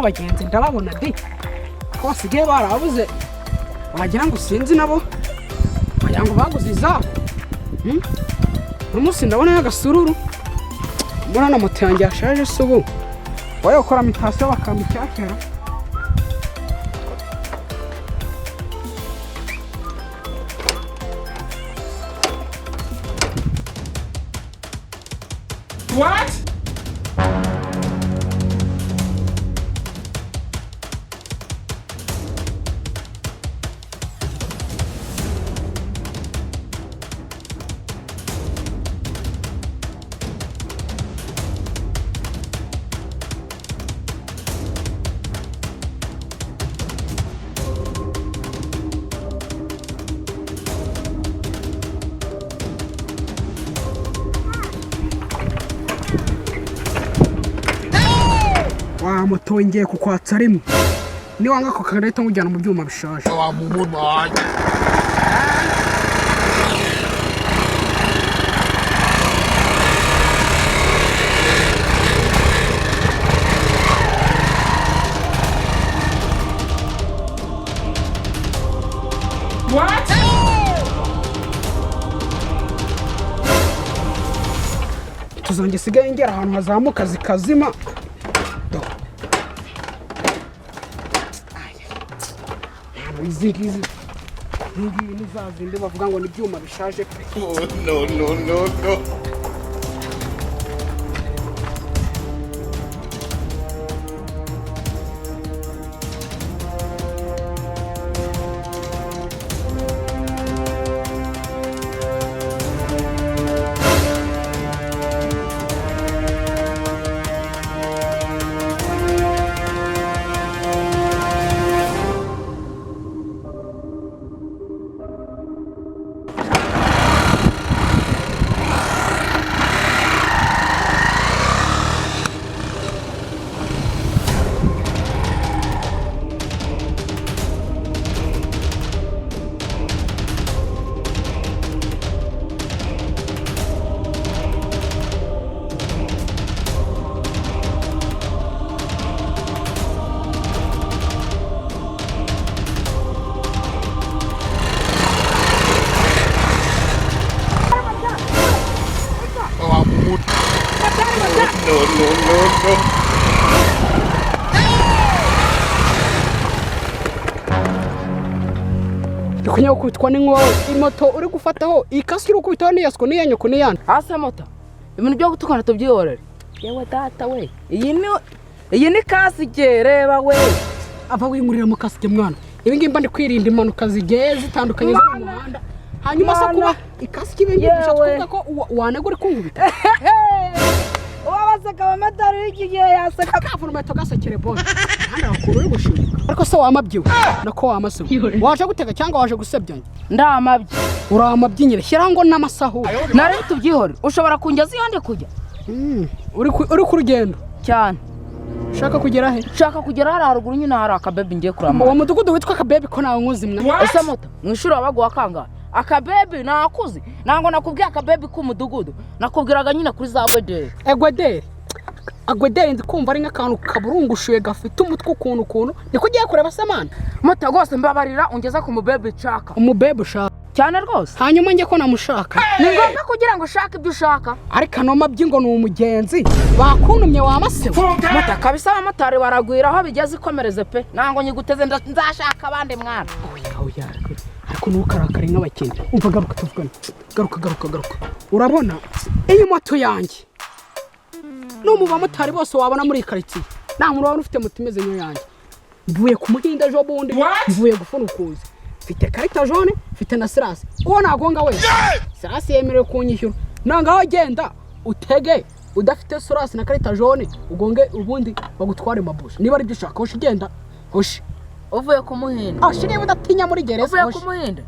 abagenzi ndababona di ko basigaye barabuze wagira ngo sinzi nabo wagira ngo baguze izabo n'umunsi ndabona y'agasururu mbona na moto yanjye yashaje se ubu wayokora mitasiyo bakamba icyakera. What? Wa moto ngiye kukwatsa rimwe ni wanga ko kagareta ngujyana mu byuma bishaje. Wa Umumotari. What? Tuzange sigaye ngera ahantu hazamuka zikazima. Izi ni za zindi bavuga ngo ni ibyuma bishaje pe. Oh, no. No. Kunya kwitwa n'inko imoto uri gufataho ikasi uri kubitaho niyasiko niyanyoko niyana. Asa moto. Ibintu byo gutukana tubyihorere. Yewe data we. Iyi ni kasike reba we. Ava wingurira mu kasike mwana. Ibi ngiye mba ndi kwirinda impanuka zigiye zitandukanye zo mu muhanda. Hanyuma se kuba ikasike ibingi bishatse ko wanegura kungubita. Wabasaka amatari y'iki gihe yasaka kavurumeto gasekere bonne. Handa bakuru uri gushimika. Ariko se wamabyiwe nako wamase. Waje gutega cyangwa waje gusebyanya? Ndamabye. Uramabyinyire shyira ngo n'amasahu. Nari tubyihore. Ushobora kunjyaza yande kujya? Uri ku rugendo cyane. Shaka kugera he? Shaka kugera haruguru nyine hari akabebi ngiye kurama. Uwo mudugudu witwa akabebi ko nawe nkuzi mwa. Ese moto mwishuri wabaguha kanga. Akabebi nakuzi. Nango nakubwiye akabebi ku mudugudu. Nakubwiraga nyine kuri za Gwedere. Gwedere. Agwedere ndikumva ari nk'akantu kaburungushuye gafite umutwe ukuntu. Niko ugiye kureba samana. Moto gose mbabarira ungeza ku mubebi chaka. Umubebi ushaka. Cyane rwose. Hanyuma nge ko namushaka. Ni ngombwa kugira ngo ushake ibyo ushaka. Ariko no mabyingo ni umugenzi. Bakunumye wamase. Moto kabisa abamotari baragwira aho bigeze ikomereze pe. Nango nyiguteze nzashaka abandi mwana. Oya. Ariko nukarakari nk'abakene. Umva garuka tuvugana. Garuka. Urabona iyi moto yanjye. No mu bamotari bose wabona muri quartier. Nta muntu wabona ufite moto imeze nyo yanjye. Mvuye ku muhinda ejo bundi. Mvuye gufuna ukuzi. Mfite karita jaune, mfite na sirasi. Uwo nagonga we. Sirasi yemerewe kunyishyura. Nangaho genda utege udafite sirasi na karita jaune ugonge ubundi bagutware mabusha. Niba ari dushaka hoshi genda. Hoshi. Uvuye ku muhinda. Shiriye udatinya muri gereza. Uvuye ku muhinda.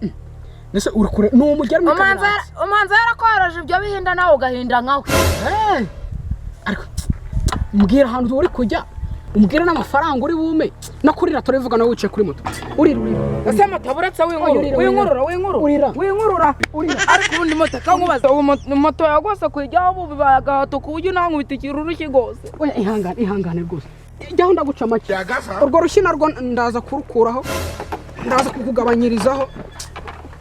Nese urukure no umugera mu kanwa. Umanza yarakoroje ibyo bihinda nawe ugahinda nkawe. Ariko mbwira ahantu uri kujya. Umbwira n'amafaranga uri bume no kurira turivuga nawe wicaye kuri moto. Urira. Ese moto buretse winkurura. Ariko ubundi moto kankubaza moto yagose kujyaho ubu bibaye agahato ku buryo nankubita ikiruru kigose. Oya ihangane rwose. jyaho ndaguca make urwo rushyi narwo ndaza kurukuraho ndaza kukugabanyirizaho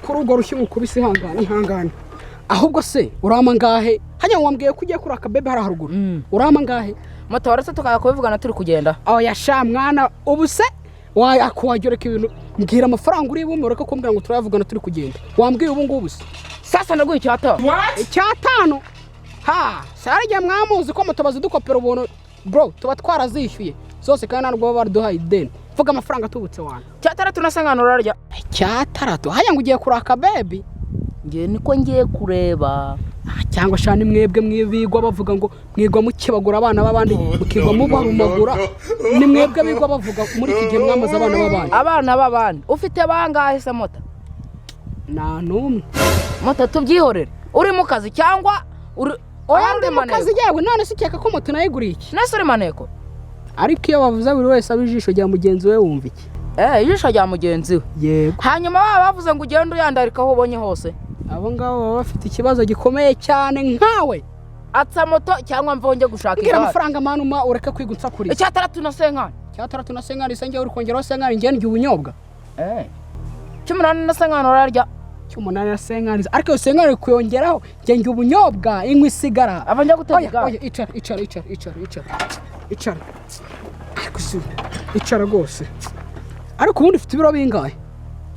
kuri urwo rushyi mukubise ihangane ahubwo se urama ngahe hanya wambwiye ko ugiye kuri akabebe hari haruguru urama ngahe moto waretse tukajya kubivugana turi kugenda oya sha mwana ubu se wakwagireka ibintu mbwira amafaranga uri bumure ko kumbwira ngo turayavugana turi kugenda wambwiye ubu ngubu se sasa ndaguha icyatanu ha sarije mwamuzi ko moto bazidukopera ubuntu bro tuba twarazishyuye zose kandi ntabwo baduhaye ideni vuga amafaranga tubutse wana cyataratu nasangana urarya cyataratu haya ngo ugiye kuri akabebe ngiye niko ngiye kureba cyangwa shani mwebwe mwibigwa bavuga ngo mwigwa mukibagura abana babandi mukigwa mubarumagura ni mwebwe bigwa bavuga muri iki gihe mwamaze abana babandi ufite bangahe se moto nta numwe moto tubyihorere uri mu kazi cyangwa uri oyandi mu kazi yewe none se ukeka ko moto nayiguriye iki nese uri maneko ariko iyo bavuze buri wese abijisho rya mugenzi we wumva iki ijisho rya mugenzi we yego hanyuma baba bavuze ngo ugende uyandarika aho ubonye hose abo ngabo baba bafite ikibazo gikomeye cyane nkawe atsa moto cyangwa mvonge gushaka igare amafaranga manuma ureka kwigutsa kuri cyataratu nasenkani isenge uri kongeraho senkani njye ndya ubunyobwa 18 nasenkani urarya 18 nasenkani ariko senkani kuyongeraho njye ndya ubunyobwa inkwi isigara abanja gutega oya icara icara rwose ariko ubundi ufite ibiro bingahe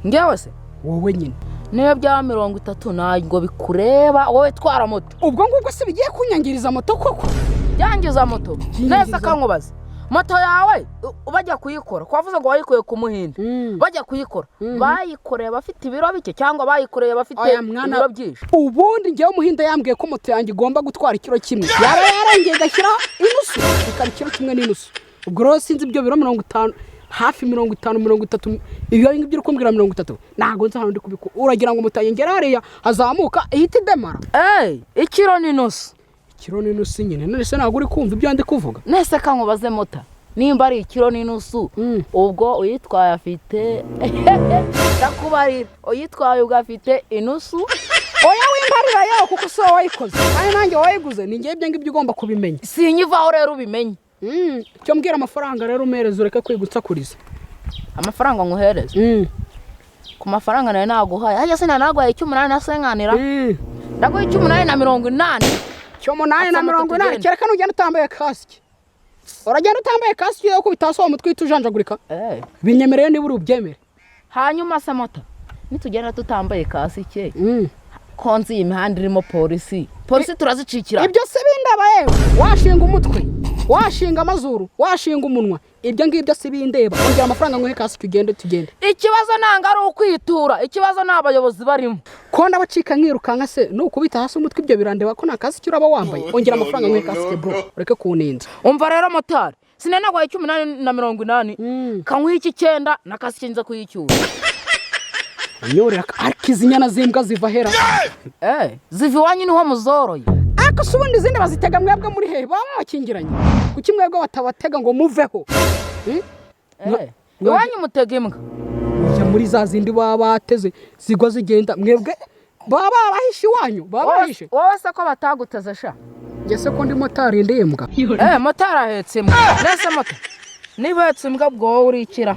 ngewe se wowe nyine niyo bya 30 ntabwo bikureba wowe twara moto ubwo ngubwo se bigiye kunyangiriza moto koko byangiza moto nese kankubaza moto yawe bajya kuyikora kwavuze ngo wayikuye ku muhinde bajya kuyikora bayikoreye bafite ibiro bike cyangwa bayikoreye bafite ibiro byinshi ubundi ngewe umuhinde yambwiye ko moto yanjye igomba gutwara ikiro kimwe yaba yarengeye gashyira inusu ikaba ikiro kimwe n'inusu ubwo rero sinzi ibyo biro 50 hafi 50 ibyo ngibyo kumbwira 30 nago nza hano ndi kubiko uragira ngo mutayengera hariya azamuka ihita idemara ikiro n'inusu nyine none se nago uri kumva ibyo ndi kuvuga nese kankubaze mota nimba ari ikiro n'inusu ubwo uyitwaye afite ndakubarira uyitwaye ugafite inusu oya wimbarira yaho kuko so wayikoze kandi nanjye wayiguze ningiye ibyo ngibyo ugomba kubimenya sinyivaho rero ubimenye cyo mbwira amafaranga rero umereze ureka kwigutsakuriza amafaranga nguhereze ku mafaranga nawe naguhaye hajya se nanaguhaye 18 nasenkanira ndaguhaye 18 8 kereka nugenda utambaye kasike uragenda utambaye kasike yo kubitaso umutwe itujanjagurika binyemereye niba uri ubyemere hanyuma se mota nitugenda tutambaye kasike konzi imihanda irimo polisi turazicikira ibyo se bindaba yewe washinga umutwe washinga amazuru washinga umunwa ibyo ngibyo se bindeba ongera amafaranga nguhe kasike tugende ikibazo nanga ari ukwitura ikibazo n'abayobozi barimo ko ndabacika nkirukanka se nukubita hasi umutwe ibyo birandeba ko nta kasike uraba wambaye ongera amafaranga nguhe kasike bro ureke kuninza umva rero motari sinenagwaye 18 kankwiye 9 na kasike nza kuyicyura nyorera ariko izi nyana zimbwa ziva hera ziva iwanyu niho muzoroye ariko se ubundi izindi bazitega mwebwe muri hehe baba bakingiranye kuki mwebwe batabatega ngo muveho iwanyu mutega imbwa ujya muri za zindi baba bateze zigwa zigenda mwebwe baba bahishe iwanyu baba bahishe wowe se ko bataguteze sha njye se ko ndi motari ndi imbwa motari ahetse imbwa nese moto niba ahetse imbwa bwo urikira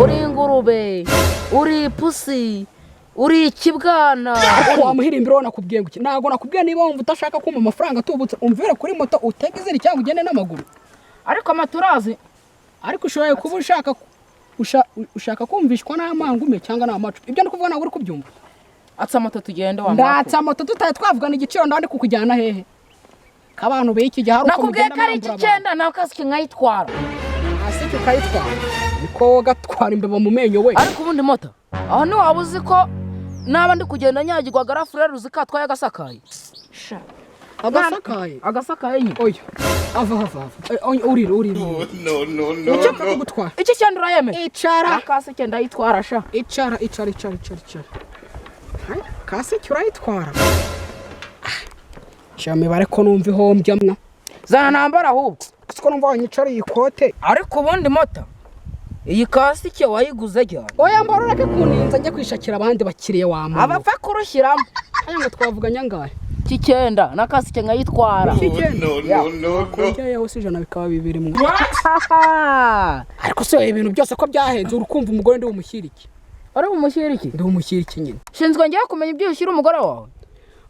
uri ingurube uri pusi uri ikibwana wamuhirimbira nakubwiye ngo nago nakubwiye niba wumva utashaka kumpa amafaranga tubutse umvire kuri moto utege izindi cyangwa ugende n'amaguru ariko amaturazi ariko ushoboye kuba ushaka kumvishwa n'amangume cyangwa n'amacu ibyo ndi kuvuga nawe uri kubyumva atsa moto tugende wa ndatsa moto tutaye twavugana igiciro ndandi kukujyana hehe kabantu b'iki gihe haruko mugenda nakubwiye ko ari 9 nawe kasike nkayitwara asike ukayitwara niko gatwara imbeba mu menyo we ariko ubundi moto aho ni waba uzi ko naba ndi kugenda nyagirwa garafurere uzi ko atwaye agasakaye agasakaye nyine oya ava urira no icyo kugutwara iki cyane urayemeye icara kasike ndayitwara sha icara kasike urayitwara cyame bare ko numva ihombya mwa zana nambara ahubwo ko numva wanyicariye ikote ariko ubundi moto iyi kasike wayiguze cyane oya mbarureke kuninza njye kwishakira abandi bakiriye wamama abapfa kurushyiramo aya ngo twavuganya ngahe cy'icyenda na kasike nkayitwara. Kongeraho si ijana bikaba 2 mwe. Ariko se ibintu byose ko byahenze urukumva umugore ndi umushyiriki. Ari umushyiriki? Ndi umushyiriki nyine. Shinzwe ngiye kumenya ibyo ushyira umugore wawe.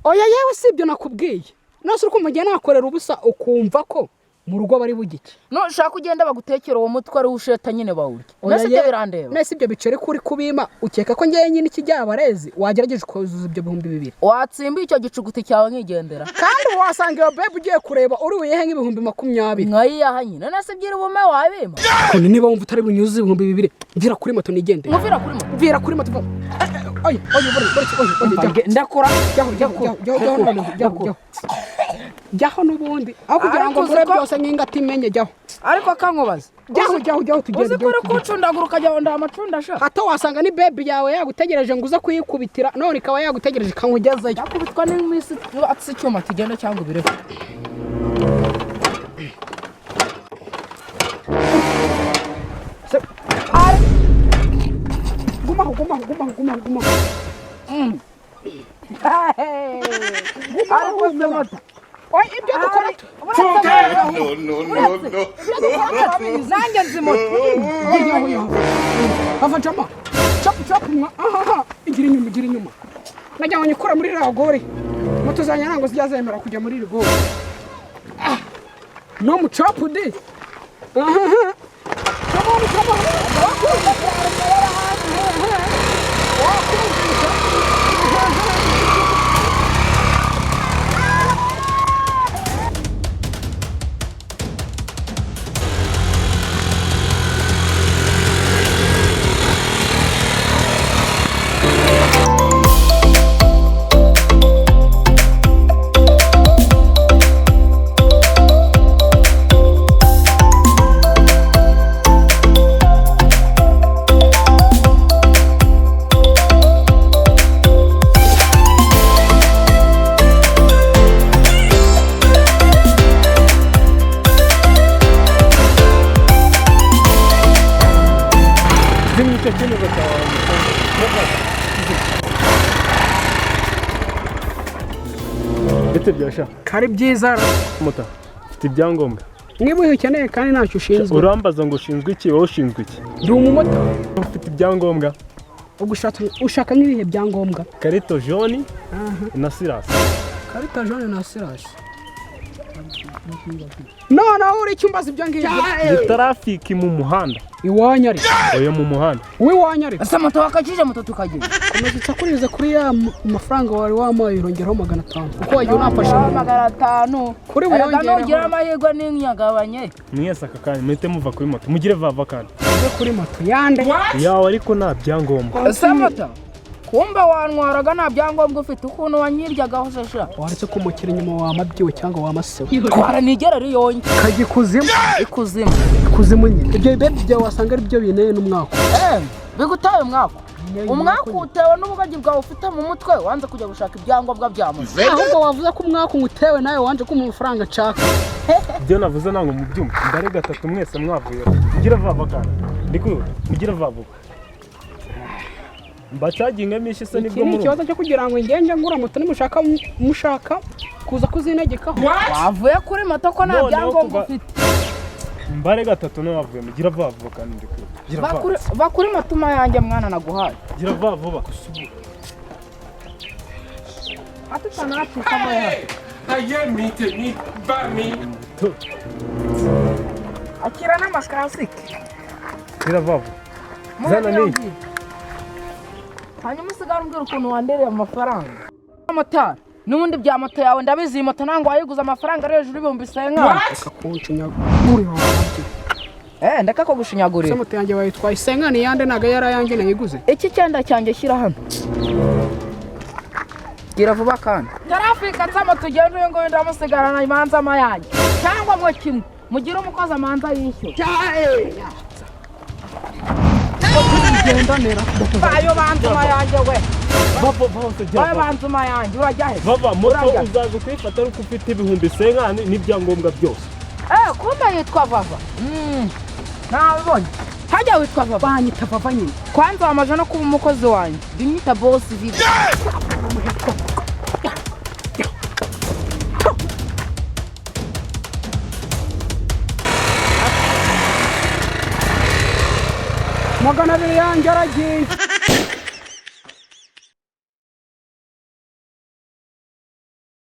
Oya yewe si ibyo nakubwiye. Nose urukumva ngiye nakorera ubusa ukumva ko mu rugo bari bugike. No shaka ugenda bagutekera uwo mutwe ari usheta nyine bawurya. Nese ibyo birandeba. Nese ibyo bicere kuri kubima ukeka ko ngiye nyine ikijyabarezi wagerageje kuzuza ibyo 2,000. Watsimba icyo gicuguti cyawe nkigendera. Kandi wasanga iyo babe ugiye kureba uri buyehe nk'ibihumbi 20. Nkayiyaha nyine. Nese byiri bume wabima. Ko niba wumva utari bunyuze 2,000 mvira kuri moto nigendera. Mvira kuri moto. Mvira kuri moto. Oye ndakora jyaho n'ubundi aho kugira ngo mbure byose nk'ingati imenye jyaho. Ariko akankubaza jyaho tugende uzikore kucundaguruka jyaho ndamacunda sha hato wasanga ni baby yawe yagutegereje ngo uza kuyikubitira none ikaba yagutegereje kankugezeyo yakubitwa n'imisi atse cyuma kigenda cyangwa bireke. Guma. Ariko ndamata. Oy ibyo dukora. No. Nanjye nzimoto. Avajama. Chop mwa. Igira inyuma. Najya wanyikora muri ragore. Moto zanya nango zijazemera kujya muri rigore. No mu chop de. Come on. Bite byasha kari byiza muta ufite ibyangombwa niba ukeneye kandi ntacyo ushinzwe urambaza ngo ushinzwe iki wowe ushinzwe iki ndi umumotari ufite ibyangombwa ushaka nk'ibihe byangombwa karito jaune na sirasi karita jaune na sirasi none uri icyumbaza ibyo ngibyo ni traffic mu muhanda iwanyari oya mu muhanda wiwanyari asa moto wakajije moto tukagenda komeza tsakurize kuri ya mafaranga wari wamaye urongeraho 500 uko wagiye unafashe 500 kuri wiyongera ngira amahirwe n'inyagabanye mwese aka kanya muhite muva kuri moto mugire vava kandi kuri moto yande yawe ariko nta byangombwa asa moto kumbe wantwaraga nta byangombwa ufite ukuntu wanyiryagaho sesha waretse kumukira inyuma wamabyiwe cyangwa wamasewe twara nigera riyonye kagikuzimu ikuzimu nyine ibyo bebe byawe wasanga ari byo bineye n'umwaka bigutaye umwaka utewe n'ubugagi bwawe ufite mu mutwe wanze kujya gushaka ibyangombwa bya moto ahubwo wavuze ko umwaka ngutewe nawe wanje ko mu mafaranga nshaka byo navuze nango mu byumba ndare 3 mwese mwavuye mugire vava kandi ndikuye mugire vava mbacaginga mishi se nibwo muri ikibazo cyo kugira ngo ingenge ngura moto mushaka kuza kuzinegekaho wavuye kuri moto ko nta byangombwa ufite mbare 3 no wavuye mugira vava kandi ndikuye bakuri matuma yanjye mwana naguhaye gira vava bakusubira atutanati kabaye Ni barmi. akira n'amakasike gira vava zana ni hanyuma usigara umbwira ukuntu wandereye amafaranga motari n'ubundi bya moto yawe ndabizi moto ntango wayiguza amafaranga ari hejuru y'ibihumbi 50 akakunshinyagurira ndeka ko gushinyagurira se moto yanjye wayitwaye 50 yande naga yarayanjye nayiguze iki cyenda cyanjye shyira hano gira vuba kandi tarafika tsama tugende uyo ngo ndamusigarana imanza amayanjye cyangwa mwe kimwe mugira umukozi amanza yishyura gendanera bayo banzuma yanjye we bava banzuma yanjye urajya he bava moto uzaza kwifata ari ufite ibihumbi 50 n'ibyangombwa byose kumbe yitwa vava nabonye hajya witwa vava banyita vava nyine kwanza wamaje no kuba umukozi wanjye binyita boss vivi magana abiri yanjye aragiye